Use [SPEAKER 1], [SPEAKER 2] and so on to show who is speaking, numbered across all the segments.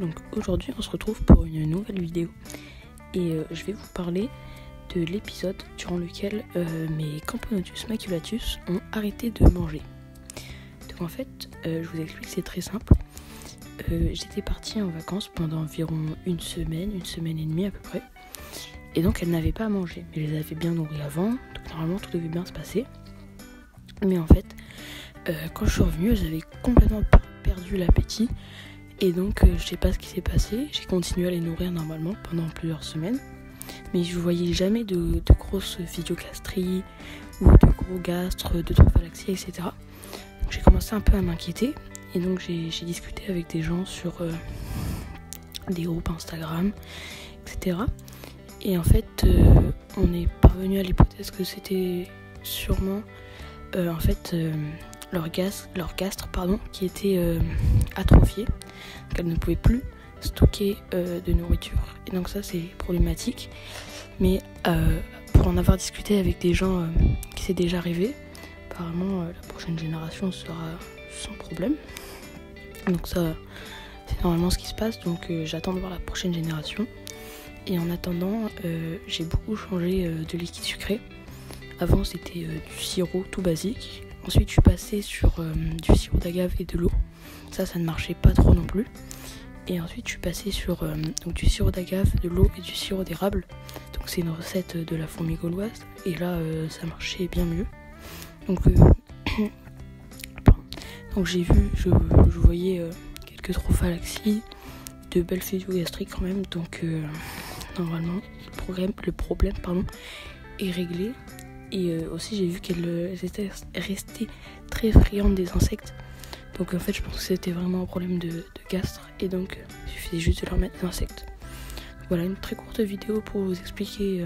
[SPEAKER 1] Donc aujourd'hui on se retrouve pour une nouvelle vidéo et je vais vous parler de l'épisode durant lequel mes Camponotus maculatus ont arrêté de manger. Donc en fait je vous explique, c'est très simple. J'étais partie en vacances pendant environ une semaine et demie à peu près, et donc elles n'avaient pas à manger, mais je les avais bien nourries avant, donc normalement tout devait bien se passer. Mais en fait quand je suis revenue, elles avaient complètement perdu l'appétit. Et donc je sais pas ce qui s'est passé, j'ai continué à les nourrir normalement pendant plusieurs semaines, mais je voyais jamais de grosses physiogastries ou de gros gastres, de trophalaxie, etc. Donc j'ai commencé un peu à m'inquiéter, et donc j'ai discuté avec des gens sur des groupes Instagram, etc. Et en fait on est parvenu à l'hypothèse que c'était sûrement leur gastre qui était atrophié, qu'elle ne pouvait plus stocker de nourriture, et donc ça c'est problématique. Mais pour en avoir discuté avec des gens qui c'est déjà arrivé, apparemment la prochaine génération sera sans problème, donc ça c'est normalement ce qui se passe. Donc j'attends de voir la prochaine génération, et en attendant j'ai beaucoup changé de liquide sucré. Avant c'était du sirop tout basique. Ensuite, je suis passée sur du sirop d'agave et de l'eau. Ça ne marchait pas trop non plus. Et ensuite, je suis passée sur donc du sirop d'agave, de l'eau et du sirop d'érable. Donc, c'est une recette de la fourmi gauloise. Et là, ça marchait bien mieux. Donc, donc j'ai vu, je voyais quelques trophalaxies, de belles physiogastriques quand même. Donc, normalement, le problème est réglé. Et aussi j'ai vu qu'elles étaient restées très friandes des insectes. Donc en fait je pense que c'était vraiment un problème de gastre, et donc il suffisait juste de leur mettre des insectes. Voilà, une très courte vidéo pour vous expliquer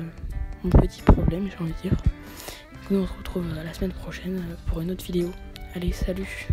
[SPEAKER 1] mon petit problème, j'ai envie de dire. Donc nous on se retrouve la semaine prochaine pour une autre vidéo. Allez, salut!